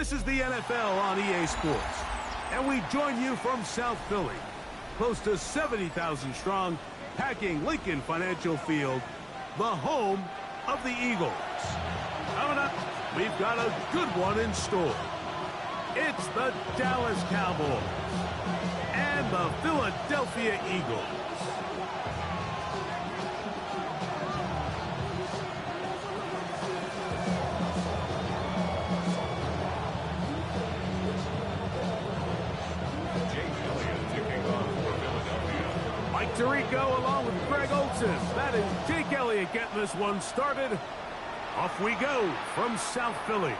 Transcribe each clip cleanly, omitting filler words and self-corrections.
This is the NFL on EA Sports, and we join you from South Philly, close to 70,000 strong, packing Lincoln Financial Field, the home of the Eagles. Coming up, we've got a good one in store. It's the Dallas Cowboys and the Philadelphia Eagles. Mike Tirico along with Greg Olson. That is Jake Elliott getting this one started. Off we go from South Philly.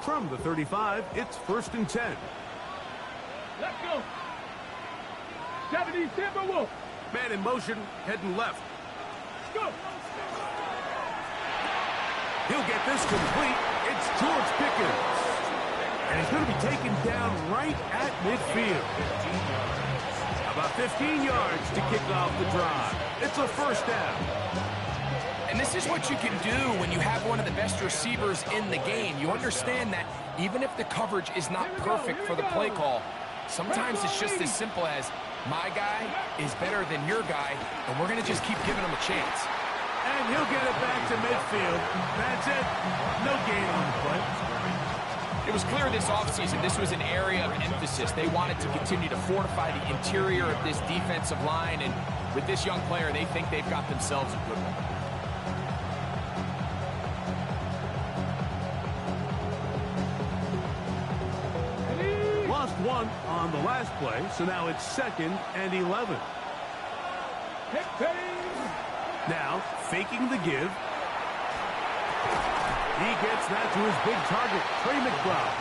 From the 35, it's 1st and 10. Let's go. 70 Timberwolf. Man in motion, heading left. Go. He'll get this complete. It's George Pickens. And he's going to be taken down right at midfield. About 15 yards to kick off the drive. It's a first down. And this is what you can do when you have one of the best receivers in the game. You understand that even if the coverage is not perfect for the play call, sometimes it's just as simple as my guy is better than your guy, and we're going to just keep giving him a chance. And he'll get it back to midfield. That's it. No gain on the play. It was clear this offseason this was an area of emphasis. They wanted to continue to fortify the interior of this defensive line, and with this young player, they think they've got themselves a good one. Lost one on the last play, so now it's 2nd and 11. Now, faking the give. He gets that to his big target, Trey McBride.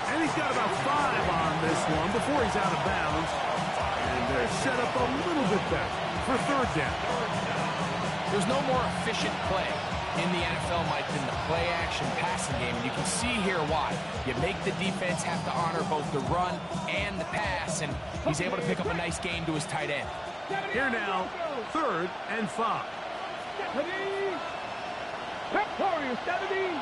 And he's got about 5 on this one before he's out of bounds. And they're set up a little bit better for 3rd down. There's no more efficient play in the NFL, Mike, than the play-action passing game. And you can see here why. You make the defense have to honor both the run and the pass, and he's able to pick up a nice gain to his tight end. Here now, 3rd and 5. Warriors, 70.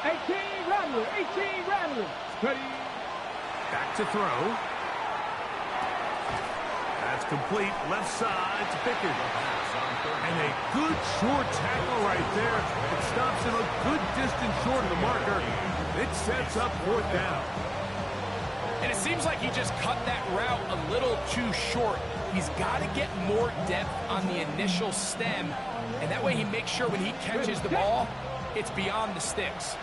18 Rattler, 18 Rattler. Back to throw. That's complete, left side to Pickens. And a good short tackle right there. It stops him a good distance short of the marker. It sets up 4th down. And it seems like he just cut that route a little too short. He's got to get more depth on the initial stem, and that way he makes sure when he catches the ball, it's beyond the sticks.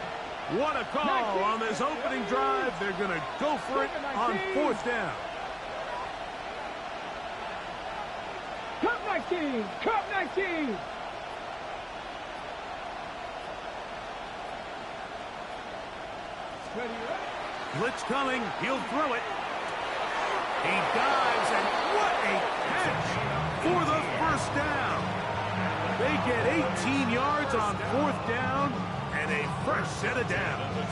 What a call on this opening drive. They're going to go for it on 4th down. Cup 19, Cup 19. Blitz coming. He'll throw it. He dives, and what a catch for the 1st down. They get 18 yards on 4th down and a fresh set of downs.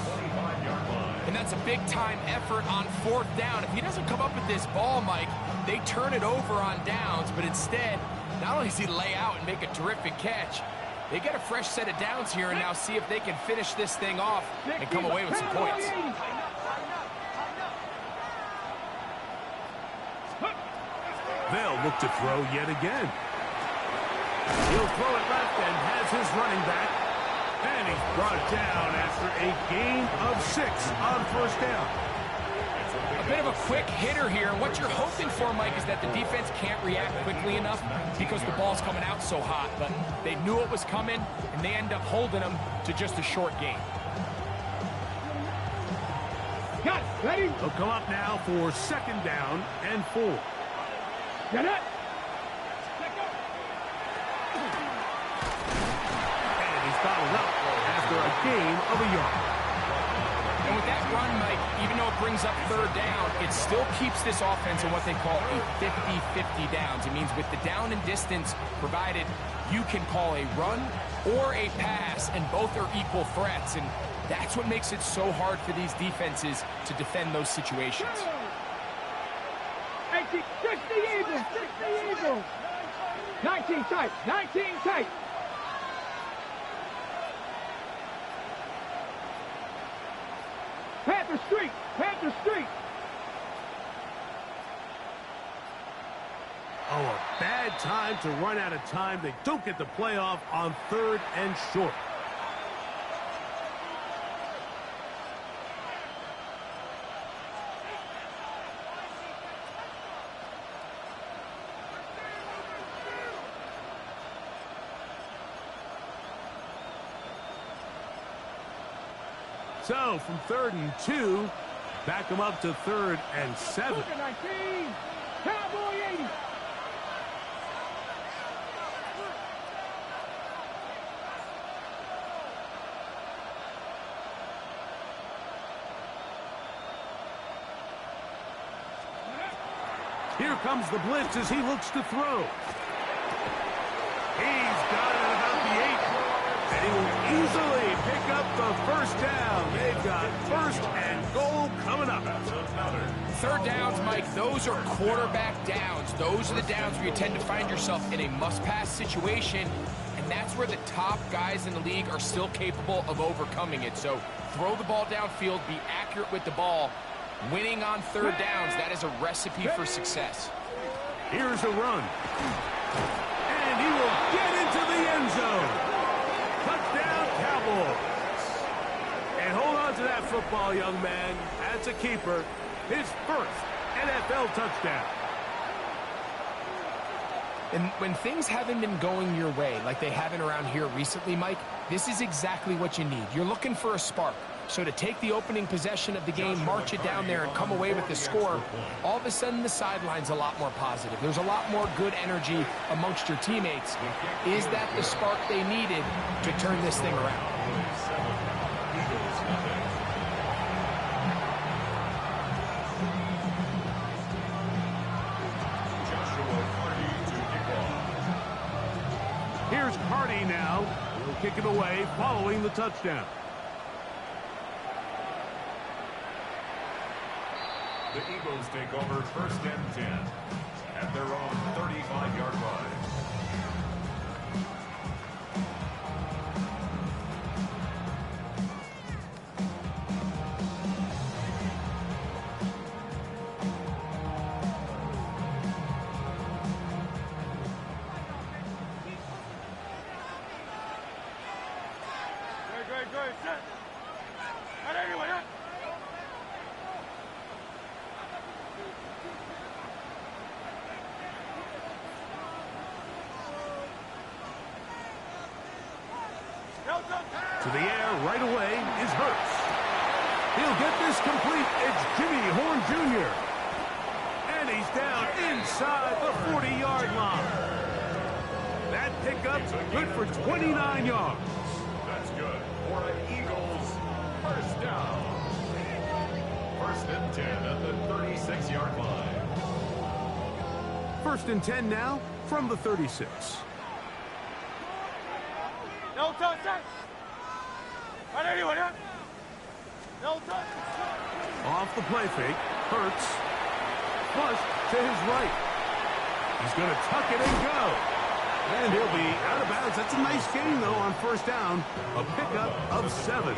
And that's a big-time effort on 4th down. If he doesn't come up with this ball, Mike, they turn it over on downs, but instead, not only does he lay out and make a terrific catch, they get a fresh set of downs here and now see if they can finish this thing off and come away with some points. They'll look to throw yet again. He'll throw it left and has his running back. And he's brought down after a gain of 6 on first down. A bit of a quick hitter here, and what you're hoping for, Mike, is that the defense can't react quickly enough because the ball's coming out so hot. But they knew it was coming, and they end up holding them to just a short gain. Got it. Ready? They'll come up now for 2nd down and 4. Get it. And he's bottled up after a gain of a yard. And with that run, Mike, even though it brings up 3rd down, it still keeps this offense in what they call a 50-50 downs. It means with the down and distance provided, you can call a run or a pass, and both are equal threats. And that's what makes it so hard for these defenses to defend those situations. 60 Eagles, 60 Eagles. 19 tight, 19 tight. Panther Street, Panther Street. Oh, a bad time to run out of time. They don't get the playoff on 3rd and short. So, from 3rd and 2, back them up to 3rd and 7. 19, Cowboy 80. Here comes the blitz as he looks to throw. He's got it at about the 8. And he will easily pick up the 1st down. They've got 1st and goal coming up. 3rd downs, Mike, those are quarterback downs. Those are the downs where you tend to find yourself in a must-pass situation, and that's where the top guys in the league are still capable of overcoming it. So throw the ball downfield, be accurate with the ball. Winning on 3rd downs, that is a recipe for success. Here's a run. And he will get into the end zone. Touchdown, Cowboys. And hold on to that football, young man. That's a keeper. His 1st NFL touchdown. And when things haven't been going your way like they haven't around here recently, Mike, this is exactly what you need. You're looking for a spark. So to take the opening possession of the game, march it down there, and come away with the score, all of a sudden the sideline's a lot more positive. There's a lot more good energy amongst your teammates. Is that the spark they needed to turn this thing around? Here's Cardi now. He'll kick it away following the touchdown. The Eagles take over 1st and 10 at their own 35-yard line. Great, set. And anyway, To the air right away is Hurts. He'll get this complete. It's Jimmy Horn Jr. And he's down inside the 40-yard line. That pickup good for 29 yards. That's good for the Eagles. 1st down. 1st and 10 at the 36-yard line. 1st and 10 now from the 36. no touch. And anyway, no touch. Off the play fake. Hurts. Flush to his right. He's going to tuck it and go. And he'll be out of bounds. That's a nice gain, though, on 1st down. A pickup of 7.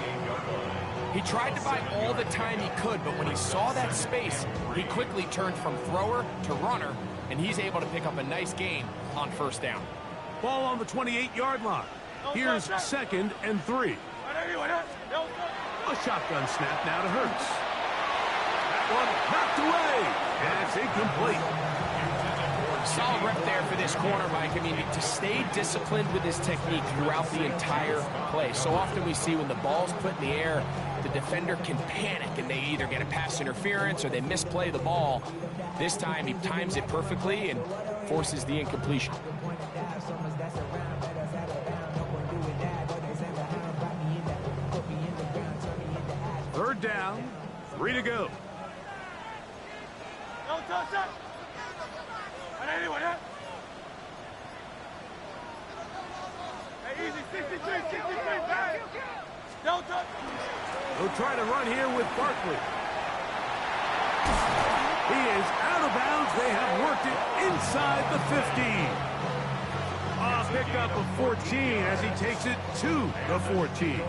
He tried to buy all the time he could, but when he saw that space, he quickly turned from thrower to runner, and he's able to pick up a nice gain on first down. Ball on the 28-yard line. Here's 2nd and 3. A shotgun snap now to Hurts. That one knocked away. And it's incomplete. Solid rep there for this corner, Mike. I mean, to stay disciplined with his technique throughout the entire play. So often we see when the ball's put in the air, the defender can panic and they either get a pass interference or they misplay the ball. This time he times it perfectly and forces the incompletion. Third down, 3 to go. Don't touch that. Hey, easy, 63, back. Don't touch. They'll try to run here with Barkley. He is out of bounds. They have worked it inside the 15. A pickup of 14 as he takes it to the 14.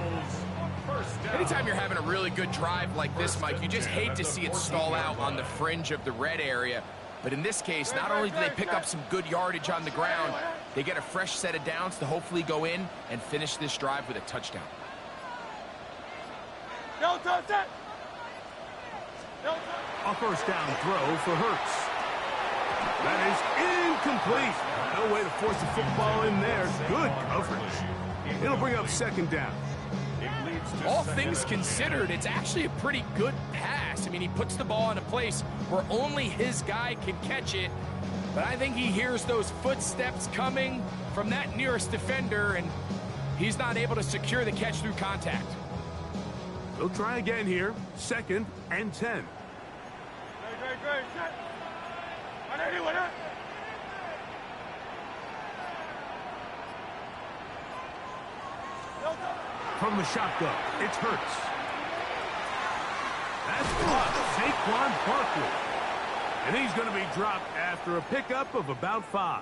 Anytime you're having a really good drive like this, Mike, you just hate to see it stall out on the fringe of the red area. But in this case, not only do they pick up some good yardage on the ground, they get a fresh set of downs to hopefully go in and finish this drive with a touchdown. Don't touch that. A first down throw for Hurts. That is incomplete. No way to force the football in there. Good coverage. It'll bring up 2nd down. All things considered, it's actually a pretty good pass. I mean, he puts the ball in a place where only his guy can catch it. But I think he hears those footsteps coming from that nearest defender, and he's not able to secure the catch through contact. They'll try again here. 2nd and 10. Great. Shut. From the shotgun, it's Hurts. That's blocked. Saquon Barkley. And he's going to be dropped after a pickup of about 5.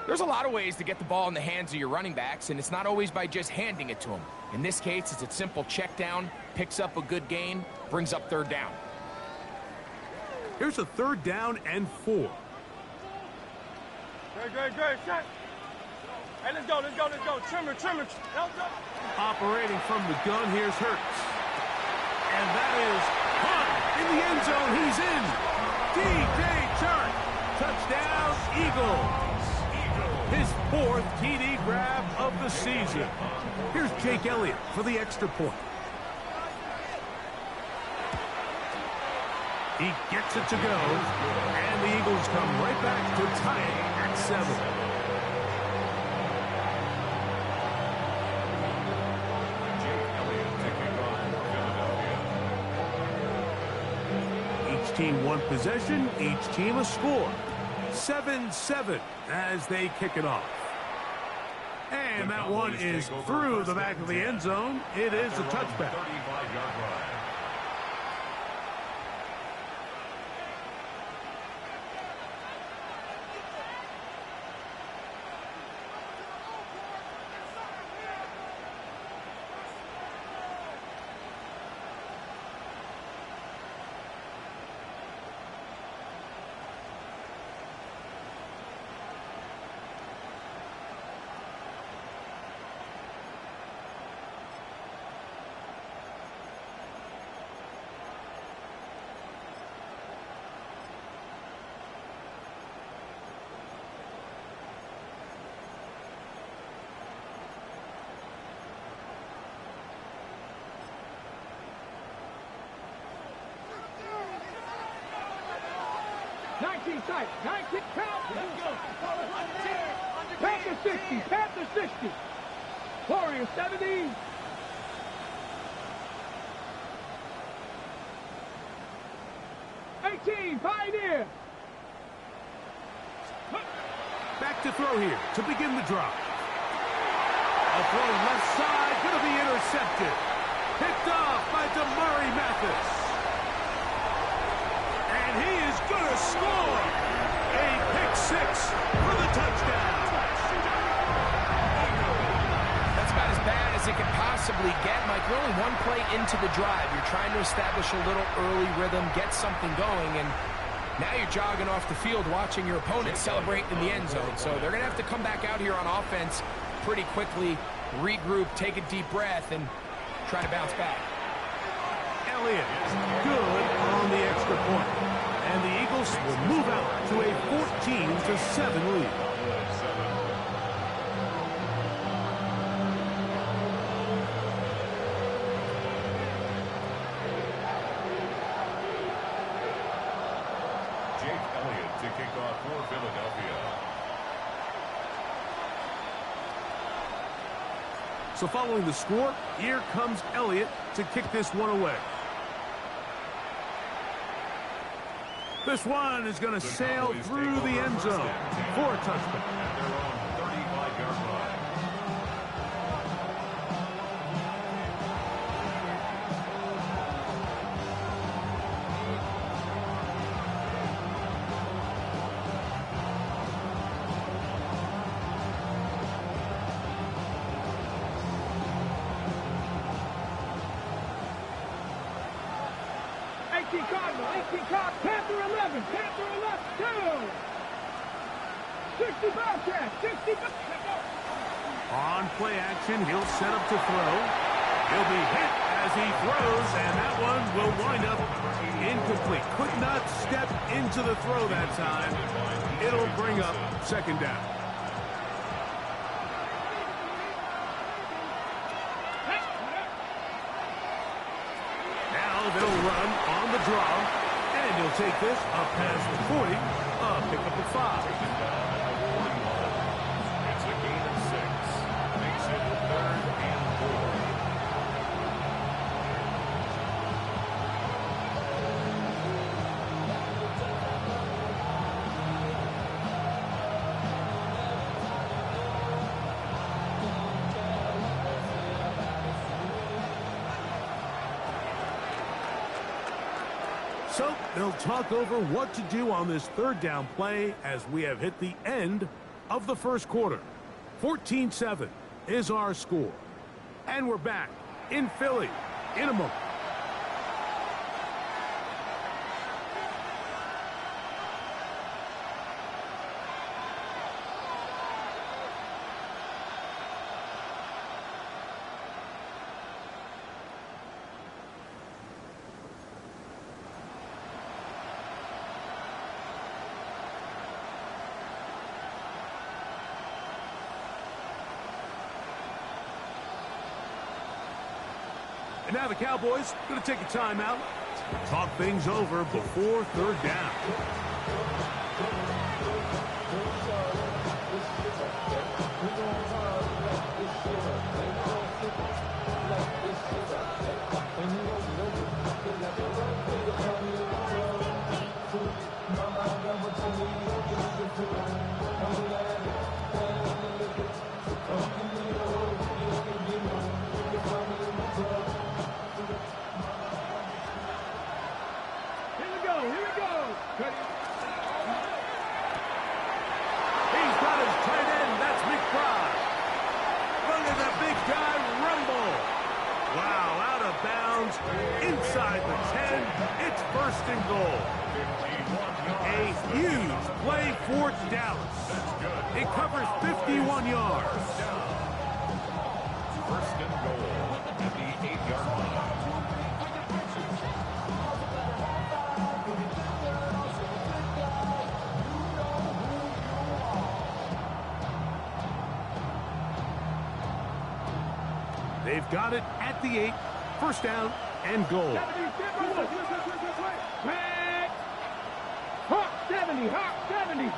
There's a lot of ways to get the ball in the hands of your running backs, and it's not always by just handing it to them. In this case, it's a simple check down, picks up a good gain, brings up 3rd down. Here's a 3rd down and 4. Great. Shut. Hey, let's go. Trimmer. Operating from the gun, here's Hurts. And that is caught in the end zone. He's in. DJ Chark. Touchdown, Eagles. His 4th TD grab of the season. Here's Jake Elliott for the extra point. He gets it to go. And the Eagles come right back to tie it at 7. Team 1 possession, each team a score. 7-7 as they kick it off. And that one is through the back of the end zone. It is a touchback. 35-yard line. Tight. 19 count. Let's go. Panther 60. Warrior 70. Pioneer. Back to throw here to begin the drive. A throw left side, going to be intercepted. Picked off by Damari Mathis. And he is going to score. A pick 6 for the touchdown. That's about as bad as it can possibly get, Mike. We're only one play into the drive. You're trying to establish a little early rhythm, get something going, and Now you're jogging off the field watching your opponent celebrate in the end zone. So they're going to have to come back out here on offense pretty quickly, regroup, take a deep breath, and try to bounce back. Elliott, good on the extra point. And the Eagles will move out to a 14-7 lead. To kick off for Philadelphia. So following the score, here comes Elliott to kick this one away. This one is going to sail through the end zone for a touchdown. At their own 35-yard line. Panther 11, Panther 11, 2. 65 catch, 65. On play action, he'll set up to throw. He'll be hit as he throws, and that one will wind up incomplete. Could not step into the throw that time. It'll bring up second down. Now they'll run on the draw. And he'll take this up past the 40, pick up at 5. It's a gain of 6. Makes it 3rd and 4. So they'll talk over what to do on this third down play as we have hit the end of the first quarter. 14-7 is our score. And we're back in Philly in a moment. And now the Cowboys going to take a timeout, talk things over before third down. Inside the 10, it's 1st and goal. A huge play for Dallas. It covers 51 yards. 1st and goal at the 8-yard line. They've got it at the 8, 1st down and goal. Hawk 70, Hawk 70.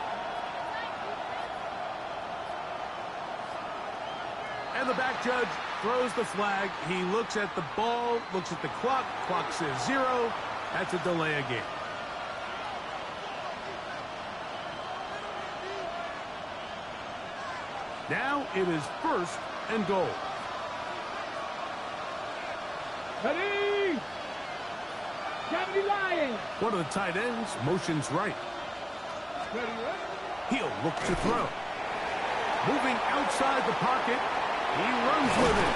And the back judge throws the flag. He looks at the ball, looks at the clock. Clock says 0. That's a delay of game. Now it is 1st and goal. Ready! 70 Lions. One of the tight ends motions right. Ready, ready. He'll look to throw. Moving outside the pocket. He runs with it.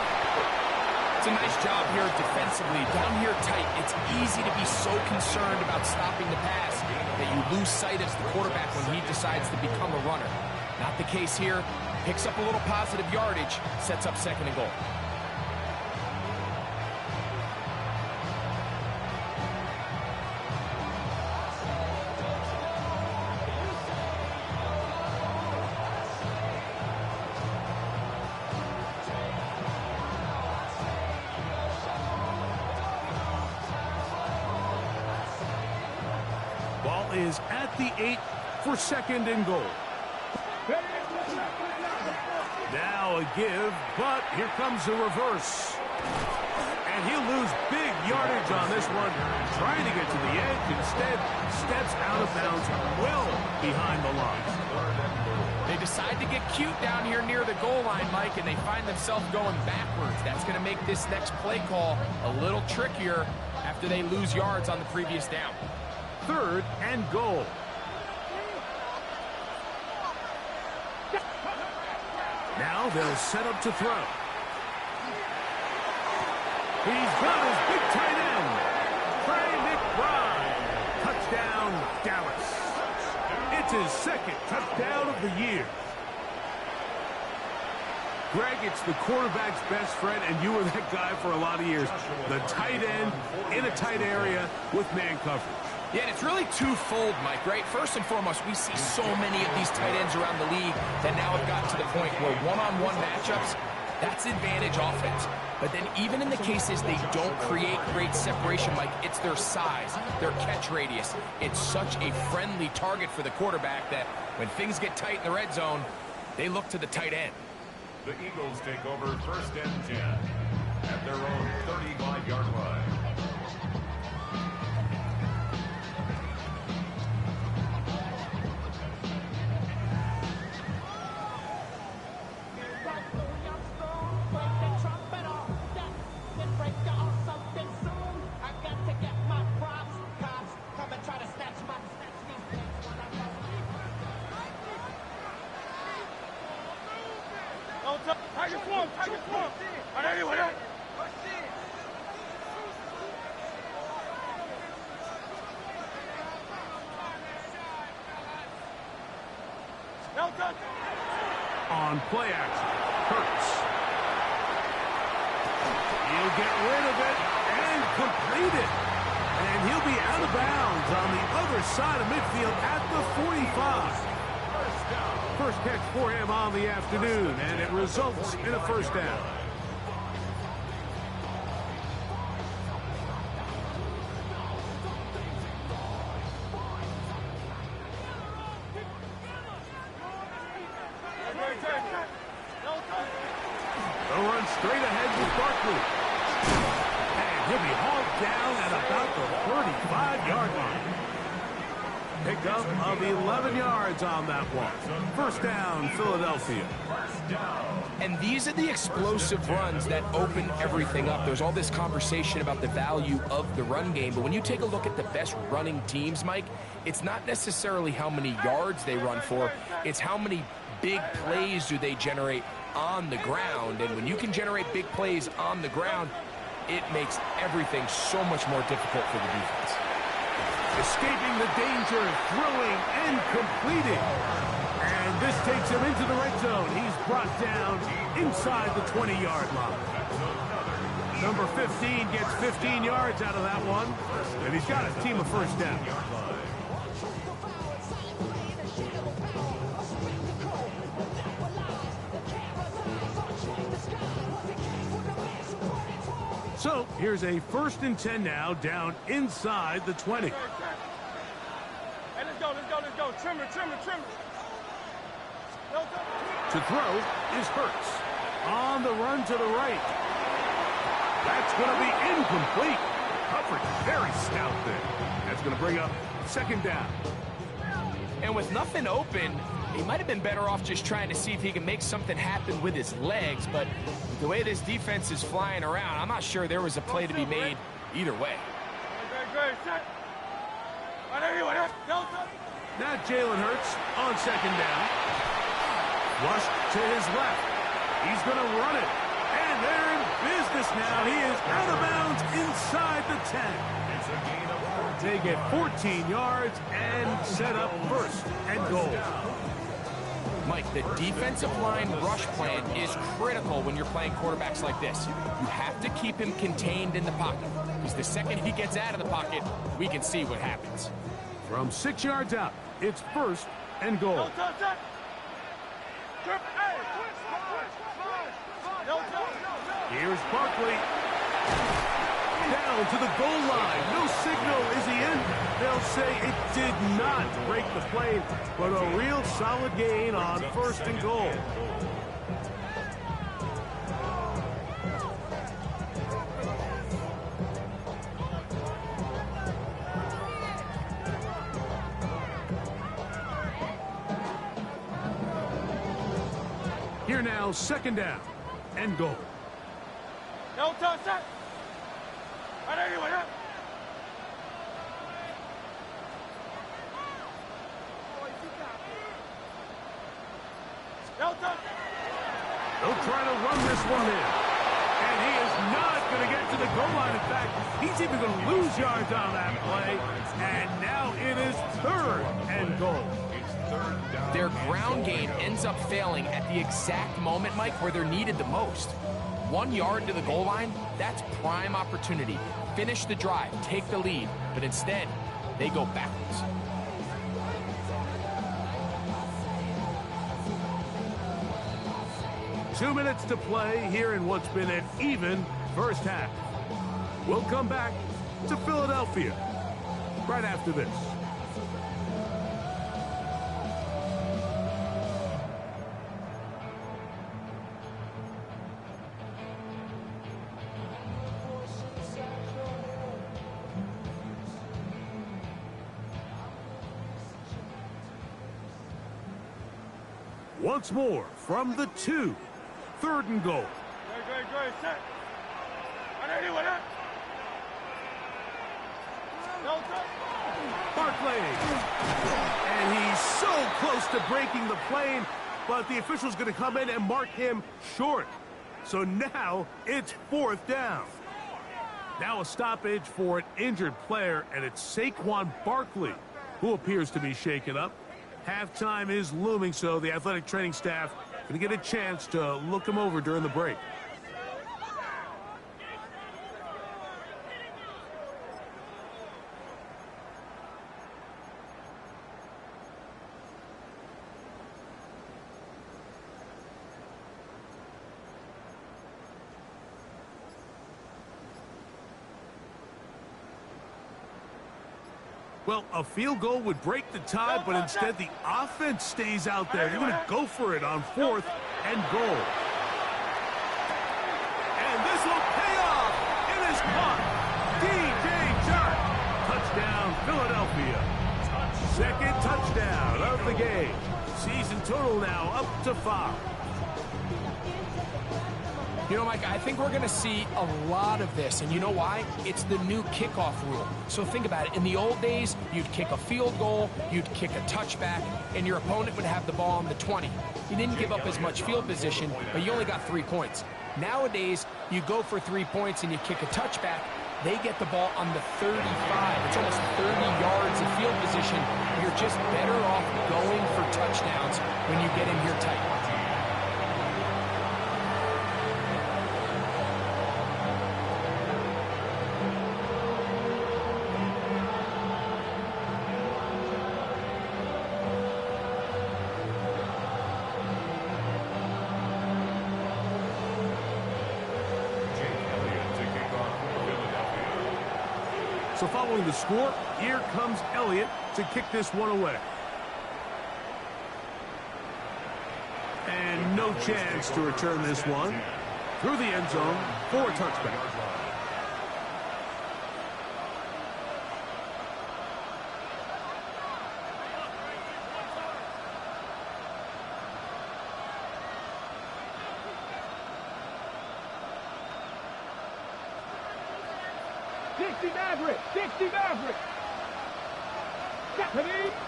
It's a nice job here defensively. Down here tight, it's easy to be so concerned about stopping the pass that you lose sight as the quarterback when he decides to become a runner. Not the case here. Picks up a little positive yardage, sets up 2nd and goal. Ball is at the 8 for 2nd and goal. Now a give, but here comes the reverse. And he'll lose big yardage on this one. Trying to get to the edge, instead steps out of bounds well behind the line. They decide to get cute down here near the goal line, Mike, and they find themselves going backwards. That's going to make this next play call a little trickier after they lose yards on the previous down. 3rd and goal. Now they'll set up to throw. He's got his big tight end, Trey McBride. Touchdown, Dallas. It's his 2nd touchdown of the year. Greg, it's the quarterback's best friend, and you were that guy for a lot of years. The tight end in a tight area with man coverage. Yeah, and it's really twofold, Mike, right? First and foremost, we see so many of these tight ends around the league that now have gotten to the point where one-on-one matchups, that's advantage offense. But then even in the cases they don't create great separation, Mike, it's their size, their catch radius. It's such a friendly target for the quarterback that when things get tight in the red zone, they look to the tight end. The Eagles take over 1st and 10 at their own 35-yard line. On play action, Hurts. He'll get rid of it and complete it. And he'll be out of bounds on the other side of midfield at the 45. First catch for him on the afternoon, and it results in a 1st down. They'll run straight ahead with Barkley. And he'll be hauled down at about the 35-yard line. Pickup of 11 yards on that one. 1st down, Philadelphia. And these are the explosive runs that open everything up. There's all this conversation about the value of the run game, but when you take a look at the best running teams, Mike, it's not necessarily how many yards they run for, it's how many big plays do they generate on the ground. And when you can generate big plays on the ground, it makes everything so much more difficult for the defense. Escaping the danger, throwing and completing. And this takes him into the red zone. He's brought down inside the 20-yard line. Number 15 gets 15 yards out of that one. And he's got a team of 1st down. So here's a 1st and 10 now, down inside the 20. Hey, let's go. Trimmer. To throw is Hurts. On the run to the right. That's going to be incomplete. Coverage very stout there. That's going to bring up 2nd down. And with nothing open, he might have been better off just trying to see if he can make something happen with his legs, but the way this defense is flying around, I'm not sure there was a play to be made either way. Now Jalen Hurts on 2nd down. Rushed to his left. He's going to run it. And they're in business this now. He is out of bounds inside the 10. It's a gain of 14. They get 14 yards and set up first and goal. Mike, the defensive line rush plan is critical when you're playing quarterbacks like this. You have to keep him contained in the pocket, because the second he gets out of the pocket, we can see what happens. From 6 yards out, it's first and goal. Here's Barkley. Down to the goal line. No signal. Is he in? They'll say it did not break the plane, but a real solid gain on first and goal. Here now, second down and goal. No touch that. Anyway, They'll try to run this one in. And he is not going to get to the goal line. In fact, he's even going to lose yards on that play. And now it is third and goal. Their ground game ends up failing at the exact moment, Mike, where they're needed the most. 1 yard to the goal line, that's prime opportunity. Finish the drive, take the lead, but instead, they go backwards. Two minutes to play here in what's been an even first half. We'll come back to Philadelphia right after this. Once more from the 2. Third and goal. Great, set. Barkley. And he's so close to breaking the plane, but the official's going to come in and mark him short. So now it's fourth down. Now a stoppage for an injured player, and it's Saquon Barkley who appears to be shaken up. Halftime is looming, so the athletic training staff going to get a chance to look him over during the break. Well, a field goal would break the tie, but instead the offense stays out there. They're going to go for it on fourth and goal. And this will pay off. It is caught. DJ Chark. Touchdown, Philadelphia. Second touchdown of the game. Season total now up to 5. You know, Mike, I think we're going to see a lot of this, and you know why? It's the new kickoff rule. So think about it. In the old days, you'd kick a field goal, you'd kick a touchback, and your opponent would have the ball on the 20. You didn't give up as much field position, but you only got 3 points. Nowadays, you go for 3 points and you kick a touchback, they get the ball on the 35. It's almost 30 yards of field position. You're just better off going for touchdowns when you get in here tight. So following the score, here comes Elliott to kick this one away. And no chance to return this one through the end zone for a touchback. Dixie Maverick.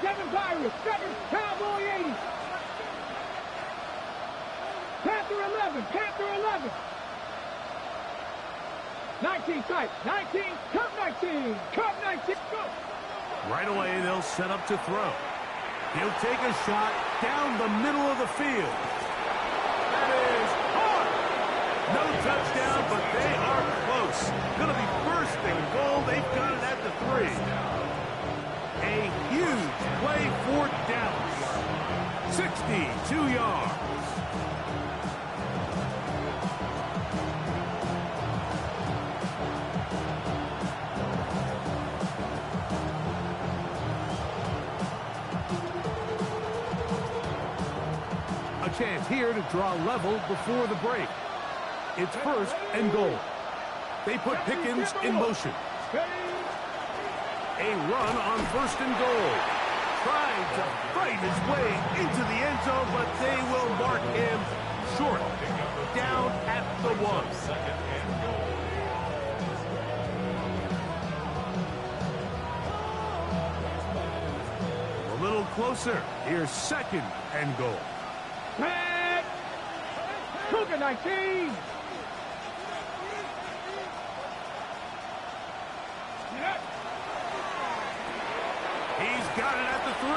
Seven Pirates. 7 Cowboy 80. Panther 11. 19 tight. 19. Cut 19. Cut 19. Go. Right away, they'll set up to throw. He'll take a shot down the middle of the field. That is hard. No touchdown, but they are close. Going to be first and goal. They've got it at the 3. A huge play for Dallas. 62 yards. A chance here to draw level before the break. It's first and goal. They put Pickens in motion. A run on first and goal. Trying to fight his way into the end zone, but they will mark him short. Down at the 1. A little closer. Here's second and goal. Pat. Cougar 19. He's got it at the 3.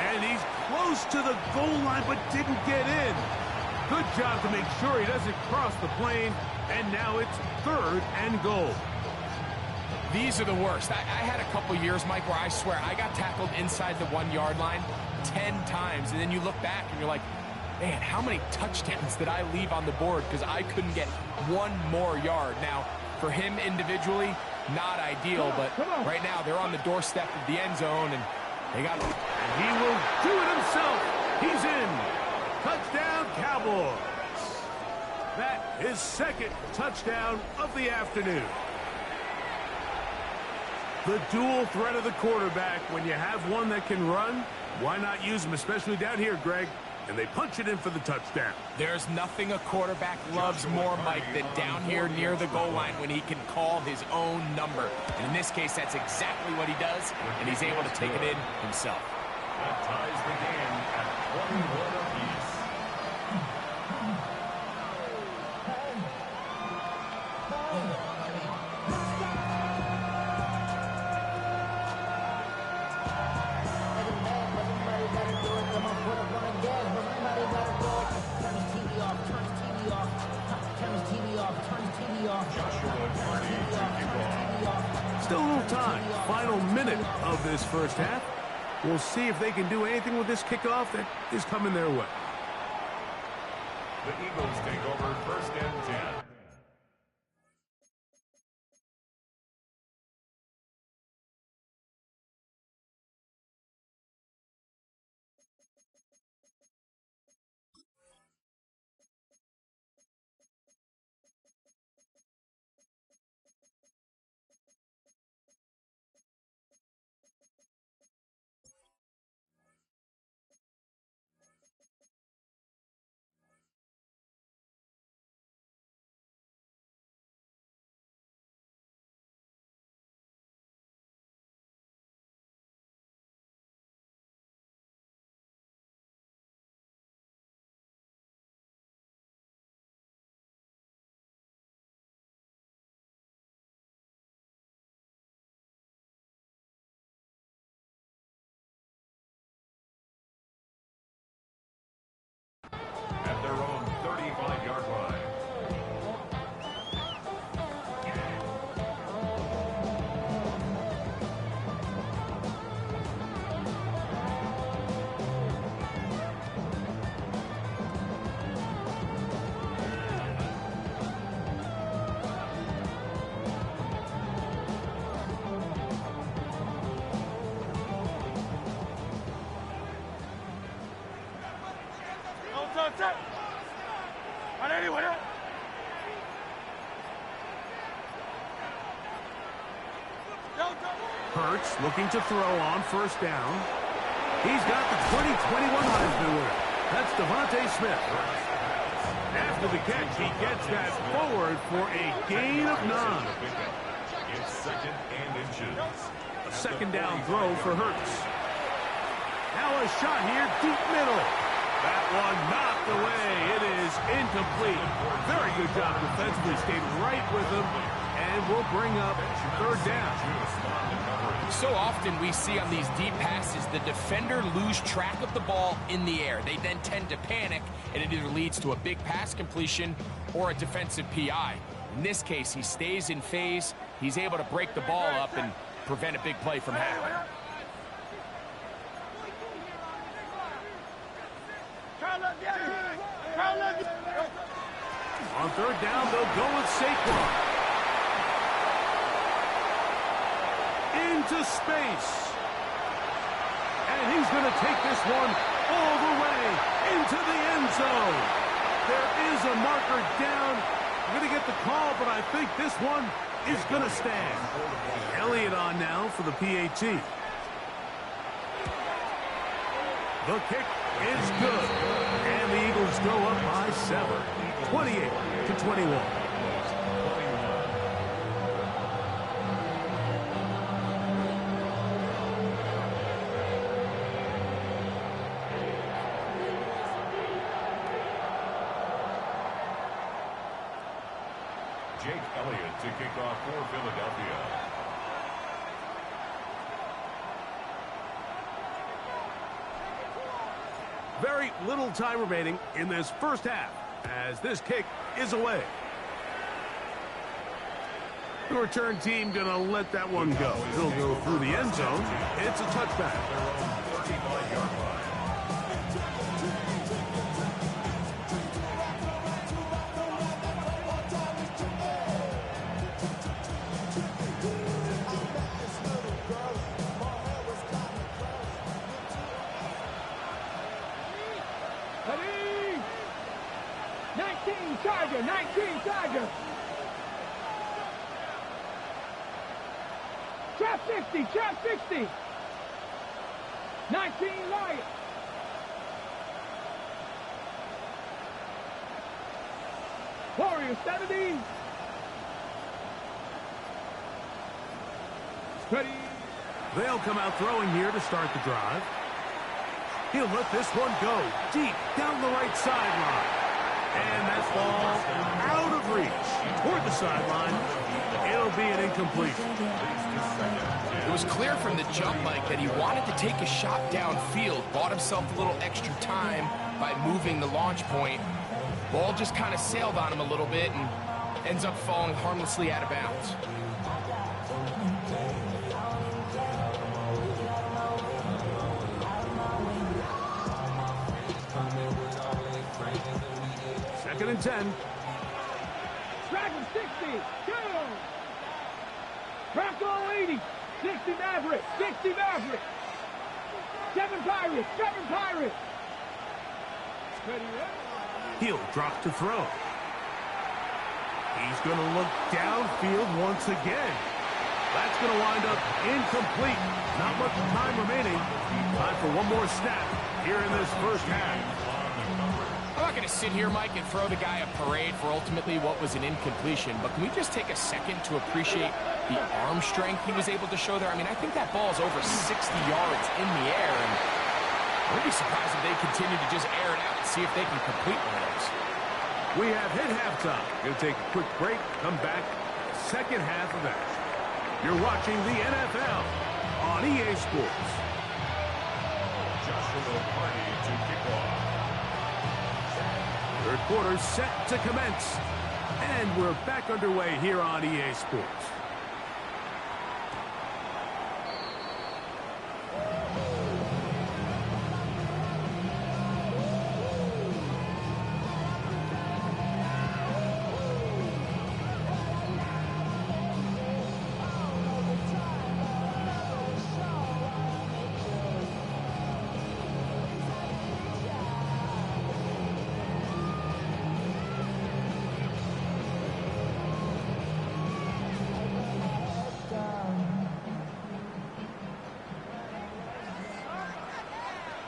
And he's close to the goal line, but didn't get in. Good job to make sure he doesn't cross the plane. And now it's third and goal. These are the worst. I had a couple years, Mike, where I swear I got tackled inside the 1-yard line 10 times. And then you look back and you're like, man, how many touchdowns did I leave on the board because I couldn't get one more yard? Now, for him individually, not ideal, but right now they're on the doorstep of the end zone, and they got... And he will do it himself. He's in. Touchdown, Cowboys. That is second touchdown of the afternoon. The dual threat of the quarterback. When you have one that can run, why not use him, especially down here, Greg? And they punch it in for the touchdown. There's nothing a quarterback loves more, Mike, than down here near the goal line when he can call his own number. And in this case, that's exactly what he does, and he's able to take it in himself. That ties the game at 21 apiece. Still a little time. Final minute of this first half. We'll see if they can do anything with this kickoff that is coming their way. The Eagles take over first and 10. At their own 35-yard line. Hurts looking to throw on first down. He's got the 2021 Heisman winner. That's Devontae Smith. After the catch, he gets that forward for a gain of 9. It's second and inches. A second down throw for Hurts. Now a shot here, deep middle. That one knocked away. It is incomplete. Very good job defensively. Stayed right with him, and will bring up third down. So often we see on these deep passes, the defender lose track of the ball in the air. They then tend to panic, and it either leads to a big pass completion or a defensive PI. In this case, he stays in phase. He's able to break the ball up and prevent a big play from happening. On third down, they'll go with Saquon. Into space. And he's going to take this one all the way into the end zone. There is a marker down. I'm going to get the call, but I think this one is going to stand. Elliott on now for the PAT. The kick is good. And the Eagles go up by 7, 28-21. Jake Elliott to kick off for Philadelphia. Very little time remaining in this first half as this kick is away. The return team going to let that one go. He'll go through the end zone. It's a touchback. 35-yard line. Ready? 19 Charger, 19 Charger. Trap 60, trap 60. 19 Lion. Warrior 70. Ready? They'll come out throwing here to start the drive. He'll let this one go deep down the right sideline. And that ball out of reach toward the sideline. It'll be an incompletion. It was clear from the jump, Mike, that he wanted to take a shot downfield, bought himself a little extra time by moving the launch point. Ball just kind of sailed on him a little bit and ends up falling harmlessly out of bounds. Second and 10. Dragon 60. Go. Bronco 80. 60 Maverick. 60 Maverick. 7 Pirates. 7 Pirates. Ready? He'll drop to throw. He's going to look downfield once again. That's going to wind up incomplete. Not much time remaining. Time for one more snap here in this first half. I'm not going to sit here, Mike, and throw the guy a parade for ultimately what was an incompletion, but can we just take a second to appreciate the arm strength he was able to show there? I mean, I think that ball's over 60 yards in the air, and I wouldn't be surprised if they continue to just air it out and see if they can complete one of those. We have hit halftime. Going to take a quick break, come back, second half of action. You're watching the NFL on EA Sports. Joshua Party to kick off. Third quarter set to commence. And we're back underway here on EA Sports.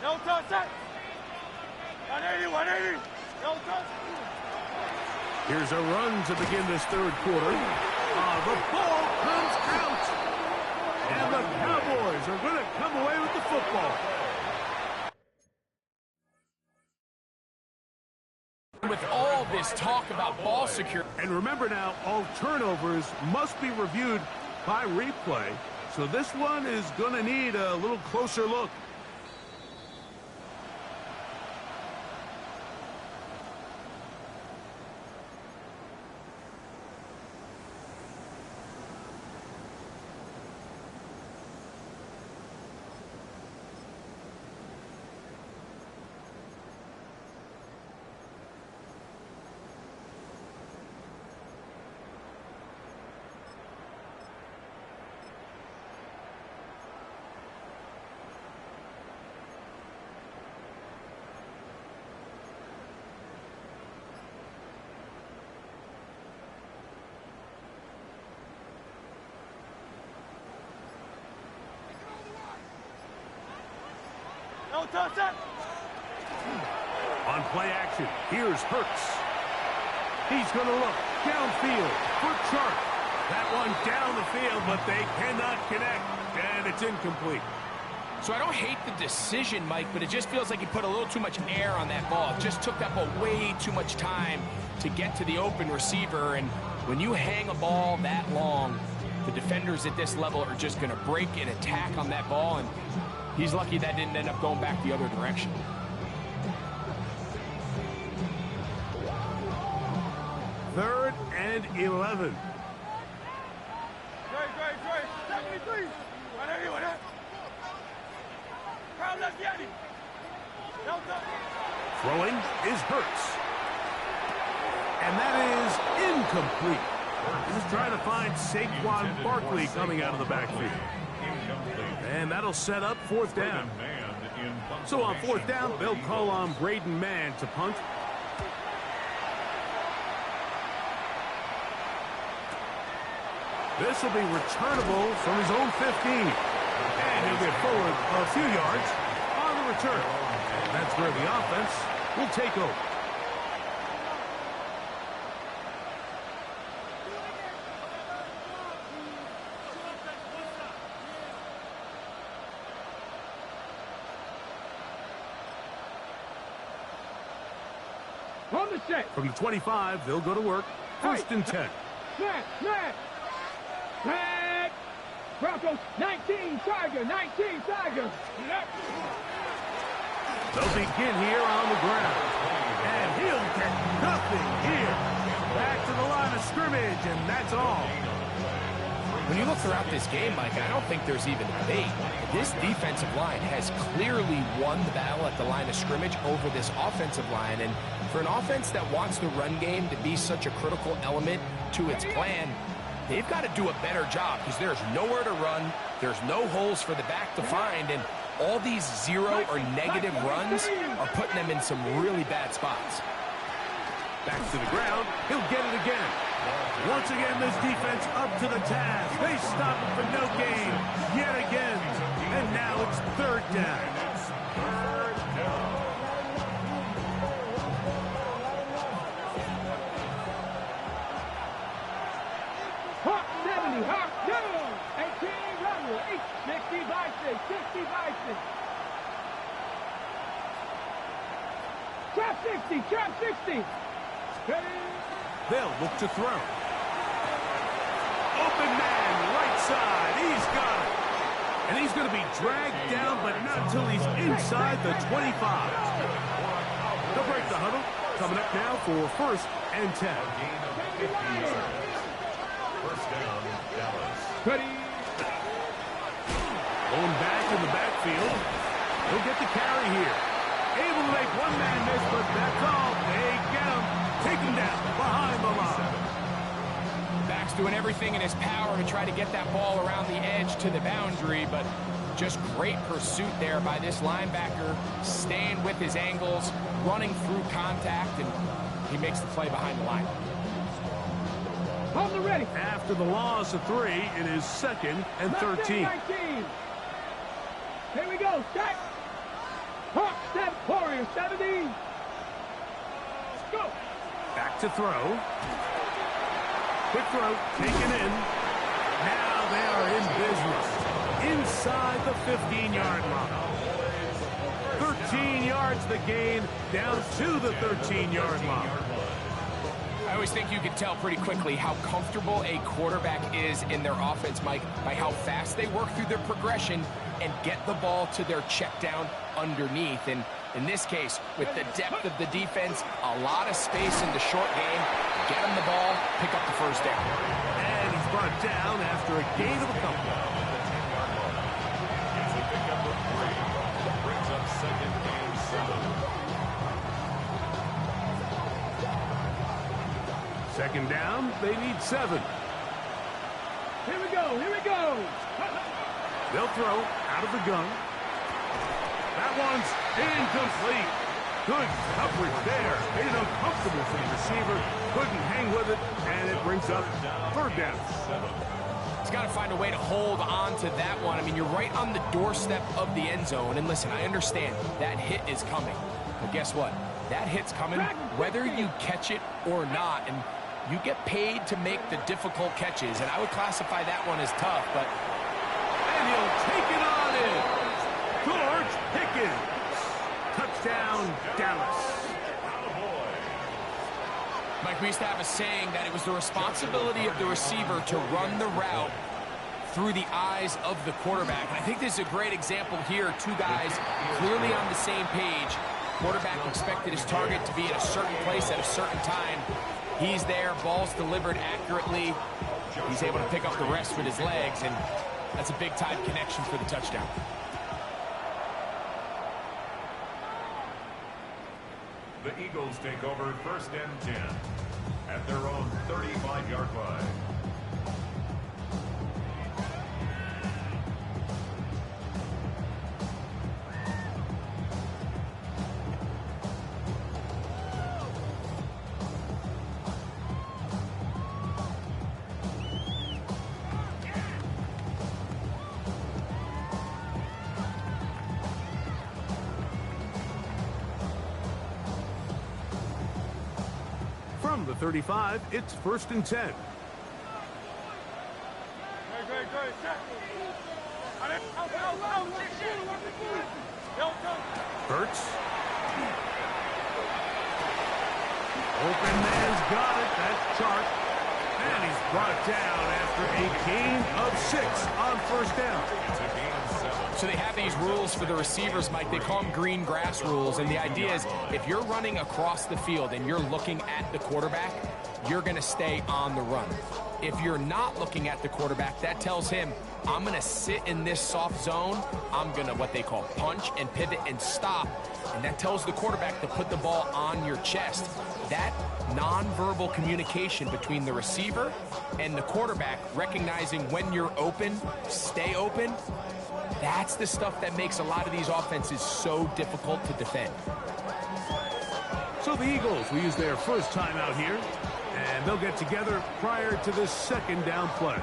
No touch, set. 180, 180. No touch. Here's a run to begin this third quarter. The ball comes out. And the Cowboys are going to come away with the football. this talk about ball security. And remember now, all turnovers must be reviewed by replay. So this one is going to need a little closer look. On play action, here's Hurts. He's going to look downfield for Chark. That one down the field, but they cannot connect, and it's incomplete. So I don't hate the decision, Mike, but it just feels like he put a little too much air on that ball. It just took that ball way too much time to get to the open receiver, and when you hang a ball that long, the defenders at this level are just going to break and attack on that ball, and he's lucky that didn't end up going back the other direction. Third and 11. Throwing is Hurts. And that is incomplete. He's trying to find Saquon Barkley coming out of the backfield. And that'll set up fourth down. So on fourth down, they'll call on Braden Mann to punt. This will be returnable from his own 15. And he'll get forward a few yards on the return. And that's where the offense will take over. On the set. From the 25, they'll go to work. First and 10. Snap. Broncos, 19, Tiger, 19, Tiger. They'll begin here on the ground. And he'll get nothing here. Back to the line of scrimmage, and that's all. When you look throughout this game, Mike, I don't think there's even a debate. This defensive line has clearly won the battle at the line of scrimmage over this offensive line. And for an offense that wants the run game to be such a critical element to its plan, they've got to do a better job because there's nowhere to run. There's no holes for the back to find. And all these zero or negative runs are putting them in some really bad spots. Back to the ground. He'll get it again. Once again, this defense up to the task. They stop it for no gain yet again. And now it's third down. Hawk 70, Hawk no. 18, Rumble, 60 by 6, 60 by 6. Trap 60. They'll look to throw. Open man, right side. He's got it. And he's going to be dragged down, but not until he's inside the 25. They'll break the huddle. Coming up now for first and 10. First down, Dallas. Ready. Going back in the backfield. He'll get the carry here. Able to make one man miss, but that's all. They get him. Take him down behind the line. Back's doing everything in his power to try to get that ball around the edge to the boundary, but just great pursuit there by this linebacker, staying with his angles, running through contact, and he makes the play behind the line. On the ready. After the loss of 3, it is second and 13. 19. Here we go. Stack. Hawk step. Warrior 70. Go. Back to throw. Quick throw, taken in. Now they are in business. Inside the 15-yard line. 13 yards the gain, down to the 13-yard line. I always think you can tell pretty quickly how comfortable a quarterback is in their offense, Mike, by how fast they work through their progression and get the ball to their check down underneath. And in this case, with the depth of the defense, a lot of space in the short game, get him the ball, pick up the first down. And he's brought down after a gain of a couple. It's a pickup of 3. Brings up second and 7. Second down, they need 7. Here we go, here we go. They'll throw out of the gun. That one's incomplete. Good coverage there. Made it uncomfortable for the receiver. Couldn't hang with it, and it brings up third down. He's got to find a way to hold on to that one. I mean, you're right on the doorstep of the end zone. And listen, I understand that hit is coming. But guess what? That hit's coming whether you catch it or not. And you get paid to make the difficult catches. And I would classify that one as tough, but... And he'll take it on in. George Pickens. Touchdown, Dallas. Mike, we used to have a saying that it was the responsibility of the receiver to run the route through the eyes of the quarterback. And I think this is a great example here. Two guys clearly on the same page. Quarterback expected his target to be at a certain place at a certain time. He's there, ball's delivered accurately. He's able to pick up the rest with his legs, and that's a big-time connection for the touchdown. The Eagles take over first and 10 at their own 35-yard line. From the 35, it's first and 10. Hurts. Open man's got it. That's Chark. And he's brought down after a gain of 6 on first down. So they have these rules for the receivers, Mike. They call them green grass rules. And the idea is if you're running across the field and you're looking at the quarterback, you're going to stay on the run. If you're not looking at the quarterback, that tells him, I'm going to sit in this soft zone. I'm going to what they call punch and pivot and stop. And that tells the quarterback to put the ball on your chest. That nonverbal communication between the receiver and the quarterback, recognizing when you're open, stay open, that's the stuff that makes a lot of these offenses so difficult to defend. So the Eagles will use their first time out here, and they'll get together prior to this second down play.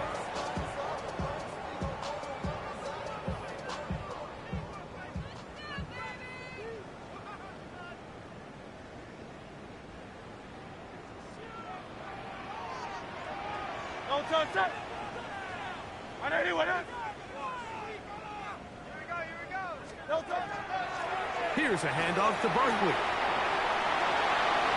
Here's a handoff to Barkley.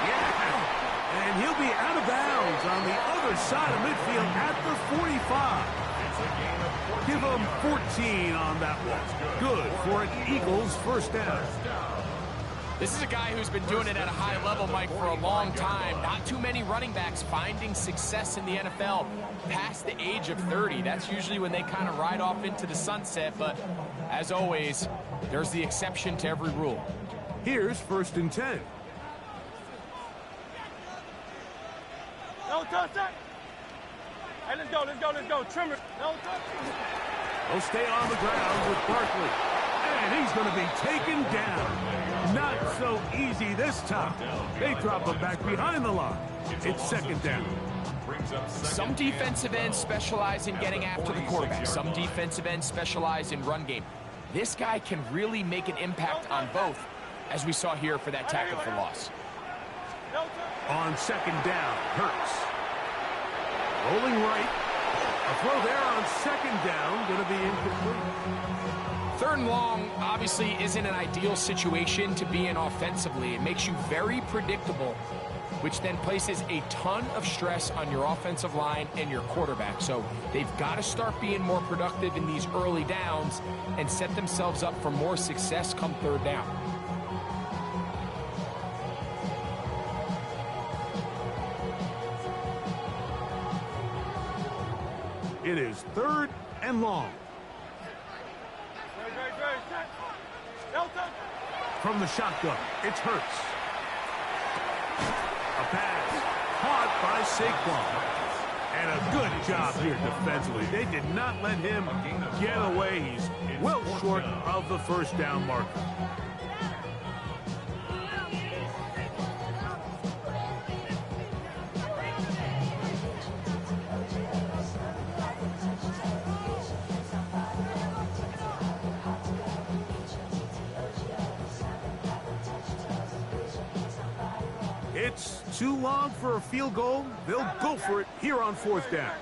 Yeah, and he'll be out of bounds on the other side of midfield at the 45. Give him 14 on that one. Good for an Eagles first down. This is a guy who's been doing it at a high level, Mike, for a long time. Not too many running backs finding success in the NFL past the age of 30. That's usually when they kind of ride off into the sunset, but as always, there's the exception to every rule. Here's first and 10. No touch that. Hey, let's go. Trimmer. No touch. They'll stay on the ground with Barkley. And he's going to be taken down. Not so easy this time. They drop him back behind the line. It's second down. Some defensive ends specialize in getting after the quarterback. Some defensive ends specialize in run game. This guy can really make an impact on both, as we saw here for that tackle for loss. On second down, Hurts. Rolling right. A throw there on second down, going to be incomplete. Third and long obviously isn't an ideal situation to be in offensively. It makes you very predictable, which then places a ton of stress on your offensive line and your quarterback. So they've got to start being more productive in these early downs and set themselves up for more success come third down. It is third and long. From the shotgun, it's Hurts. A pass caught by Saquon. And a good job here defensively. They did not let him get away. He's well short of the first down marker. It's too long for a field goal. They'll go for it here on fourth down.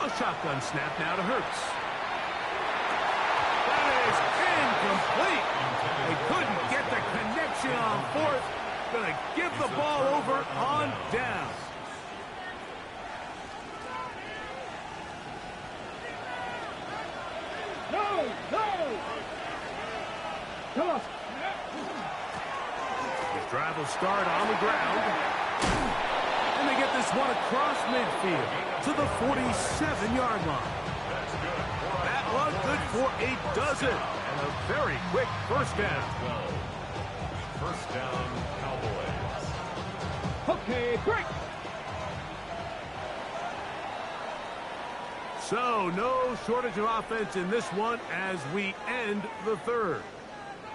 A shotgun snap now to Hurts. That is incomplete. They couldn't get the connection on fourth. Gonna give the ball over on down. His drive will start on the ground. And they get this one across midfield to the 47-yard line. That one good for a dozen. And a very quick first down. First down, Cowboys. Okay, break. So, no shortage of offense in this one as we end the third.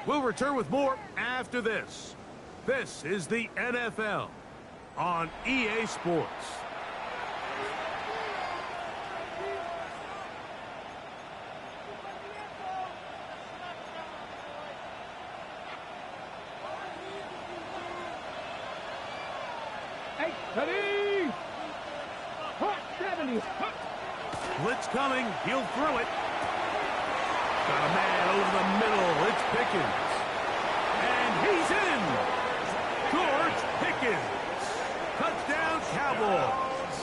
We'll return with more after this. This is the NFL on EA Sports. Ready? Hot 70. Hot. Blitz coming. He'll throw it. Got a man over the middle. It's Pickens. And he's in. George Pickens. Touchdown, Cowboys.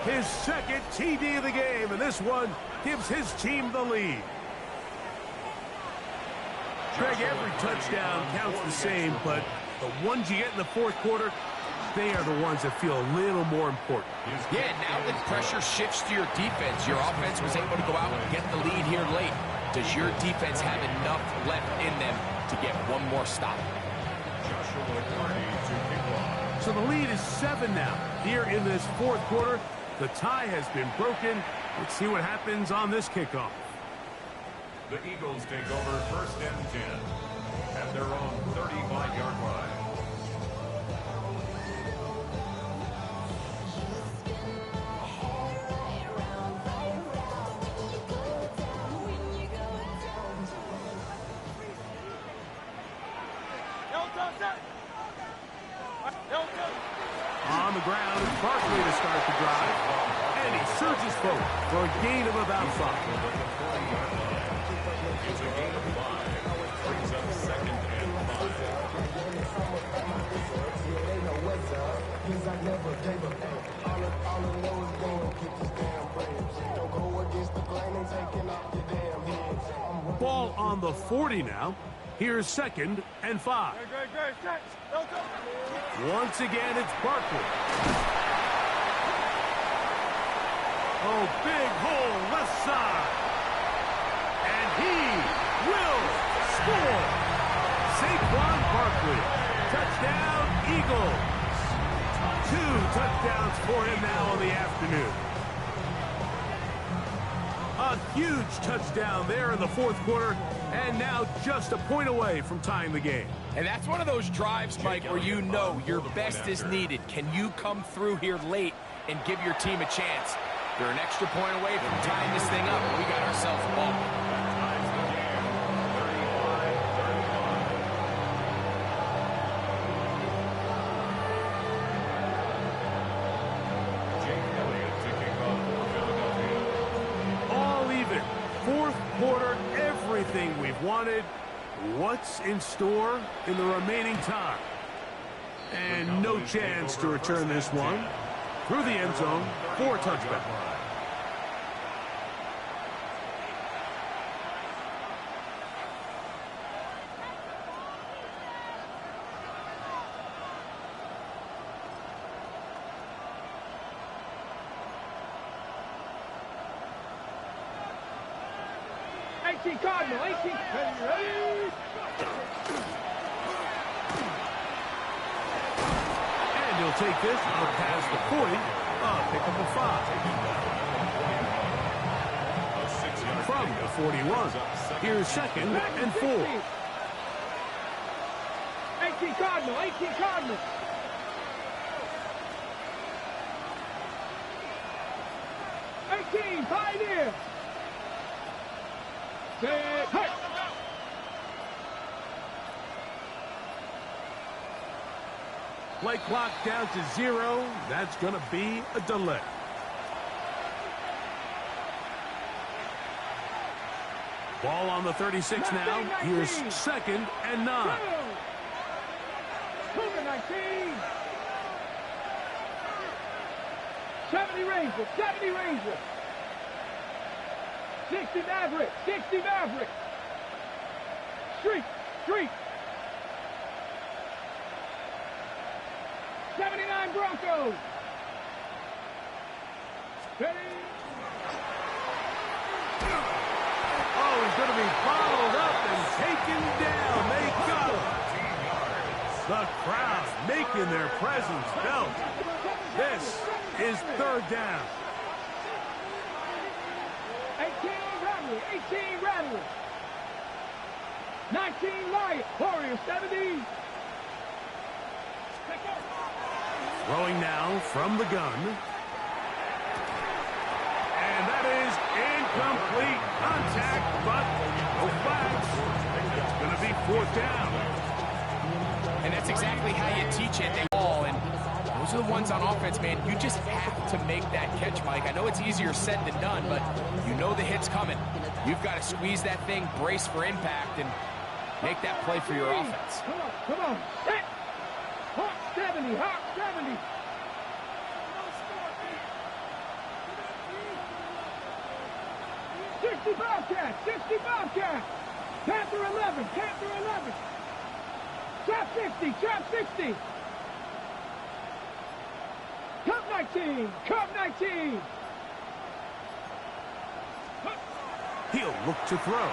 His second TD of the game, and this one gives his team the lead. Greg, every touchdown counts the same, but the ones you get in the fourth quarter, they are the ones that feel a little more important. Yeah, now the pressure shifts to your defense. Your offense was able to go out and get the lead here late. Does your defense have enough left in them to get one more stop? So the lead is 7 now. Here in this fourth quarter, the tie has been broken. Let's see what happens on this kickoff. The Eagles take over first and 10 at their own 35-yard line. On the ground, it's Barkley to start the drive. And he surges forward for a gain of about 5. It's a gain of 5. Brings up second and 5. Ball on the 40 now. Here's second and 5. Once again, it's Barkley. Oh, big hole left side. And he will score. Saquon Barkley. Touchdown, Eagles. 2 touchdowns for him now in the afternoon. A huge touchdown there in the fourth quarter, and now just a point away from tying the game. And that's one of those drives, Mike, where you know your best is needed. Can you come through here late and give your team a chance? They're an extra point away from tying this thing up, and we got ourselves a ball. wanted. What's in store in the remaining time? And no chance to return this one through the end zone for a touchback. Cardinal, 18, ready? And he'll take this out past the 40, pick up the 5. From the 41, here's 2nd and 4. 18 Cardinal, 18 Cardinal. 18, Pioneer. Set, hut. Play clock down to 0. That's going to be a delay. Ball on the 36 now. Here's 2nd and 9. Cougar 19. 70 Rangers, 70 Rangers. 60 Maverick, 60 Maverick. Street, street. 79 Broncos. Ready? Oh, he's going to be followed up and taken down. They got him. The crowd making their presence felt. This is 3rd down. 18 Rattler. 19 Riot. Warrior 70. Throwing now from the gun. And that is incomplete. Contact, but no flags. It's going to be 4th down. And that's exactly how you teach it. They all, and those are the ones on offense, man. You just have to make that catch, Mike. I know it's easier said than done, but you know the hit's coming. You've got to squeeze that thing, brace for impact, and make that play for your offense. Come on, come on. Set. Hawk 70, Hawk 70. Bobcat, 60 Bobcat. Panther 11, Panther 11. Trap 60, Trap 60. Cup 19, Cup 19. He'll look to throw.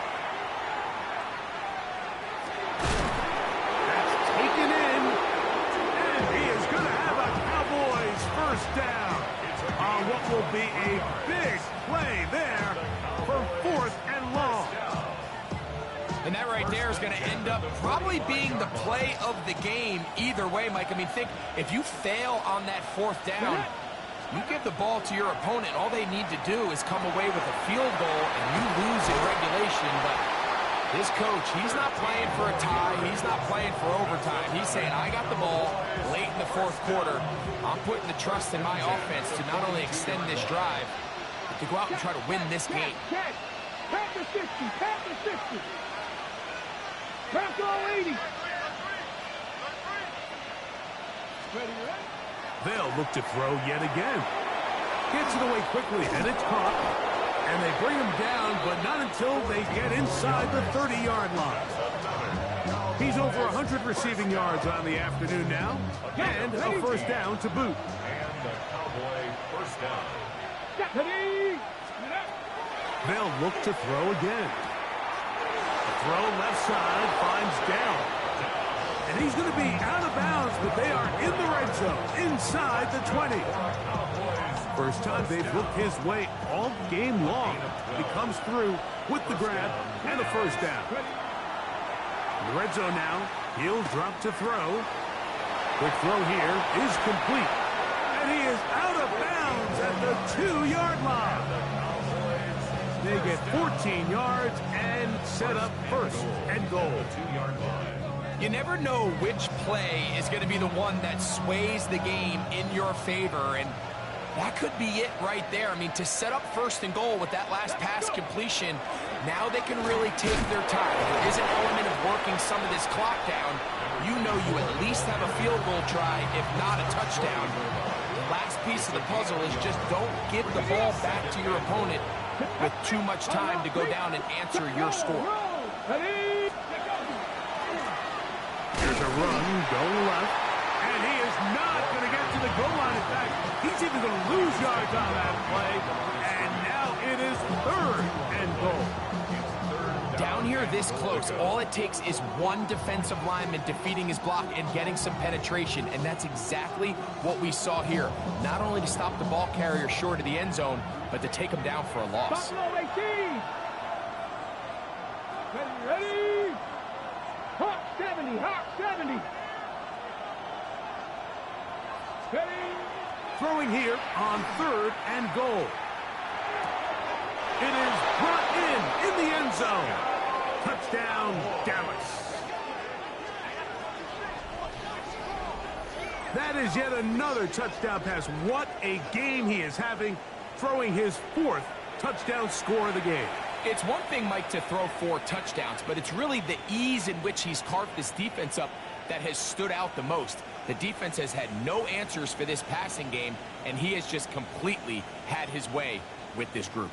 That's taken in. And he is going to have a Cowboys 1st down on what will be a big play there for 4th and long. And that right there is going to end up probably being the play of the game either way, Mike. I mean, think, if you fail on that 4th down, you give the ball to your opponent. All they need to do is come away with a field goal, and you lose in regulation. But this coach, he's not playing for a tie. He's not playing for overtime. He's saying, I got the ball late in the 4th quarter. I'm putting the trust in my offense to not only extend this drive, but to go out and try to win this game. Panther 60, Panther 60. Bronco 80. Ready, ready? They'll look to throw yet again. Gets it away quickly, and it's caught. And they bring him down, but not until they get inside the 30-yard line. He's over 100 receiving yards on the afternoon now, and a 1st down to boot. And the Cowboy 1st down. They'll look to throw again. The throw left side finds down. And he's going to be out of bounds, but they are in the red zone, inside the 20. First time they've looked his way all game long. He comes through with the grab and a 1st down. In the red zone now, he'll drop to throw. Quick throw here is complete. And he is out of bounds at the 2-yard line. They get 14 yards and set up 1st and goal. 2-yard line. You never know which play is going to be the one that sways the game in your favor, and that could be it right there. I mean, to set up 1st and goal with that last pass completion, Now they can really take their time. There is an element of working some of this clock down. You know you at least have a field goal try, if not a touchdown. The last piece of the puzzle is just don't give the ball back to your opponent with too much time to go down and answer your score. Here's a run, going left, and he is not going to get to the goal line. In fact, he's even going to lose yards on that play, and now it is 3rd and goal. Down here this close, all it takes is one defensive lineman defeating his block and getting some penetration, and that's exactly what we saw here. Not only to stop the ball carrier short of the end zone, but to take him down for a loss. Buffalo 18. Ready? Hawk 70, Hawk 70. Ready? Throwing here on 3rd and goal. It is brought in the end zone. Touchdown, Dallas. That is yet another touchdown pass. What a game he is having, throwing his 4th touchdown score of the game. It's one thing, Mike, to throw 4 touchdowns, but it's really the ease in which he's carved this defense up that has stood out the most. The defense has had no answers for this passing game, and he has just completely had his way with this group.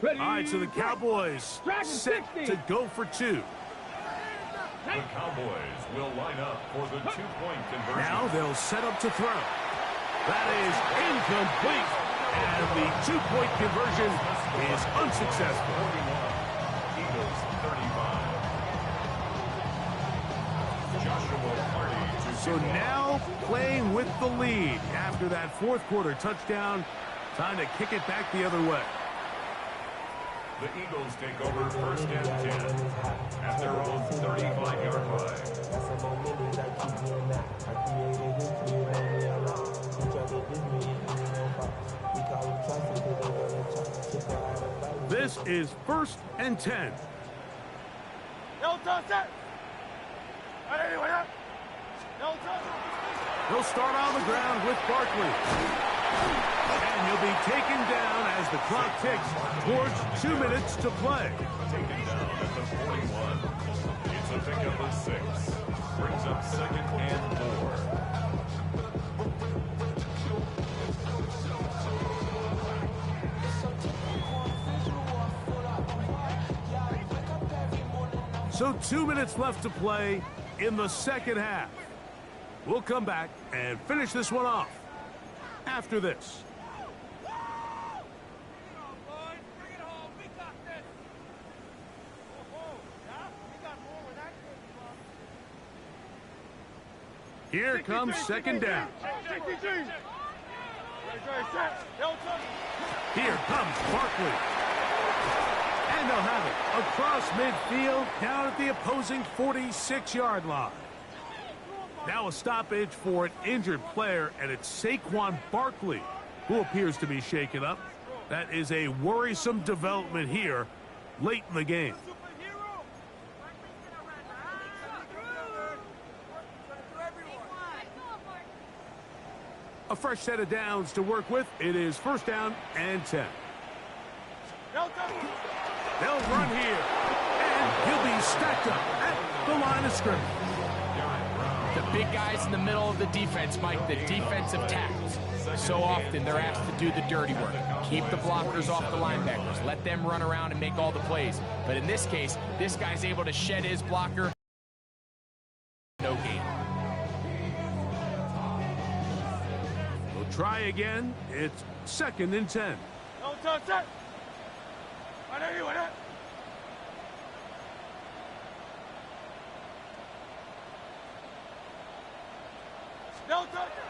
Ready? All right, so the Cowboys set to go for 2. The Cowboys will line up for the 2-point conversion. Now they'll set up to throw. That is incomplete. And the 2-point conversion is unsuccessful. 41, Eagles 35. Joshua Party to So now playing with the lead after that 4th quarter touchdown. Time to kick it back the other way. the Eagles take over 1st and 10 at their own 35-yard line. This is 1st and 10. He'll start on the ground with Barkley. And he'll be taken down as the clock ticks towards 2 minutes to play. Taken down at the 41. It's a pickup of 6. Brings up 2nd and 4. So 2 minutes left to play in the 2nd half. We'll come back and finish this one off after this. Here comes 2nd down. Here comes Barkley. And they'll have it across midfield down at the opposing 46-yard line. Now a stoppage for an injured player, and it's Saquon Barkley who appears to be shaken up. That is a worrisome development here late in the game. A fresh set of downs to work with. It is 1st down and 10. They'll run here, and he'll be stacked up at the line of scrimmage. The big guys in the middle of the defense, Mike, the defensive tackles. So often they're asked to do the dirty work. Keep the blockers off the linebackers. Let them run around and make all the plays. But in this case, this guy's able to shed his blocker. No gain. We'll try again. It's 2nd and 10.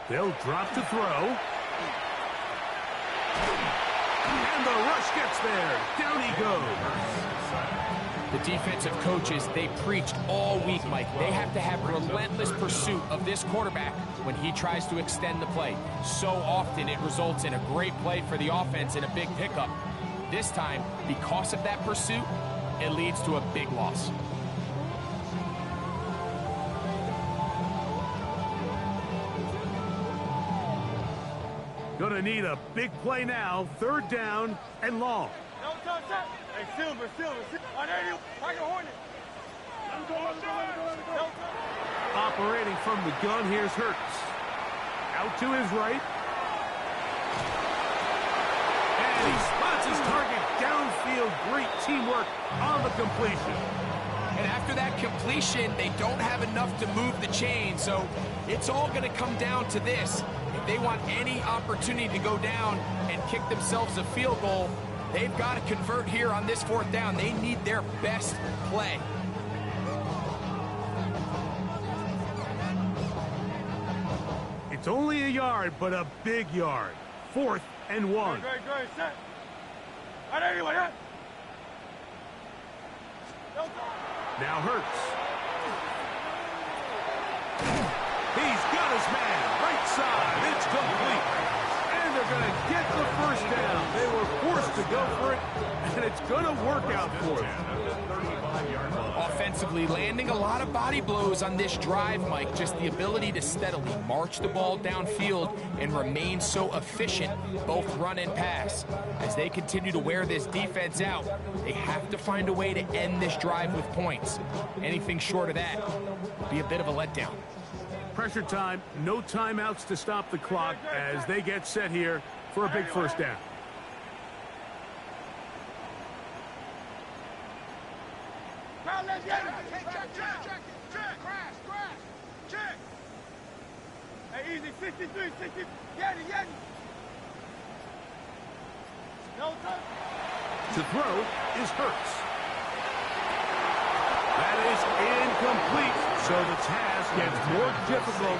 They'll drop to throw. And the rush gets there. Down he goes. The defensive coaches, they preached all week, Mike. They have to have relentless pursuit of this quarterback when he tries to extend the play. So often it results in a great play for the offense and a big pickup. This time, because of that pursuit, it leads to a big loss. Gonna need a big play now. 3rd down and long. Hey, Silver. On 80, like a Hornet. Let him go. Operating from the gun, here's Hurts. Out to his right. And he spots his target downfield. Great teamwork on the completion. And after that completion, they don't have enough to move the chain, so it's all going to come down to this. If they want any opportunity to go down and kick themselves a field goal, they've got to convert here on this 4th down. They need their best play. It's only a yard, but a big yard. 4th and 1. Great, set. On 80, yeah. Now Hurts. He's got his man. Right side. It's complete. And they're going to get the 1st down. They were forced to go for it, and it's going to work out for them. Offensively, landing a lot of body blows on this drive, Mike. Just the ability to steadily march the ball downfield and remain so efficient, both run and pass. As they continue to wear this defense out, they have to find a way to end this drive with points. Anything short of that would be a bit of a letdown. Pressure time, no timeouts to stop the clock as they get set here for a big 1st down. Hey, easy, 63, 60. Get it. No touch. To throw is Hurts. That is incomplete, so the task gets more difficult.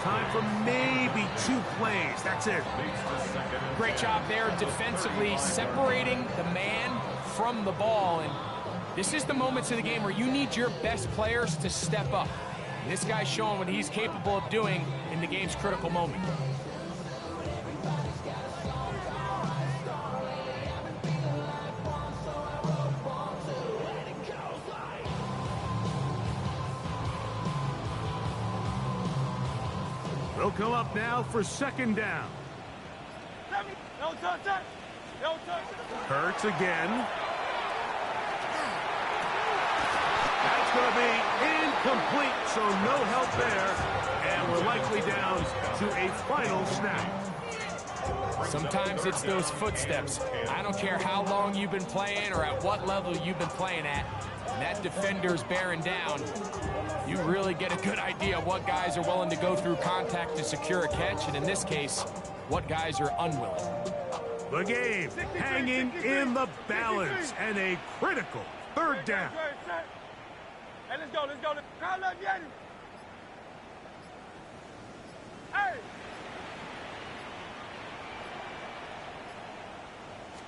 Time for maybe 2 plays. That's it. Great job there defensively, separating the man from the ball. And this is the moments of the game where you need your best players to step up. And this guy's showing what he's capable of doing in the game's critical moment. They'll come up now for 2nd down. No touch. Hurts again. That's going to be incomplete, so no help there. And we're likely down to a final snap. Sometimes it's those footsteps. I don't care how long you've been playing or at what level you've been playing at. When that defender's bearing down, you really get a good idea of what guys are willing to go through contact to secure a catch, and in this case, what guys are unwilling. The game hanging in the balance and a critical 3rd down. Hey, let's go. Crowd left, get him. Hey.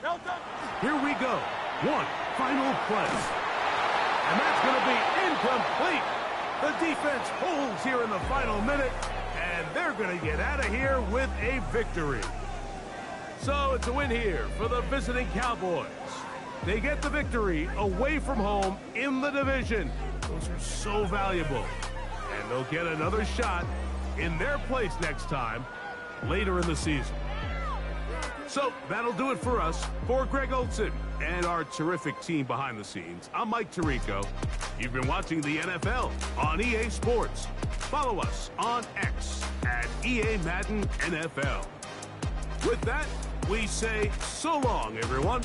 No touch. Here we go. One final play. And that's going to be incomplete. The defense holds here in the final minute, and they're going to get out of here with a victory. So it's a win here for the visiting Cowboys. They get the victory away from home in the division. Those are so valuable. And they'll get another shot in their place next time later in the season. So that'll do it for us. For Greg Olson and our terrific team behind the scenes, I'm Mike Tirico. You've been watching the NFL on EA Sports. Follow us on X at EA Madden NFL. With that, we say so long, everyone.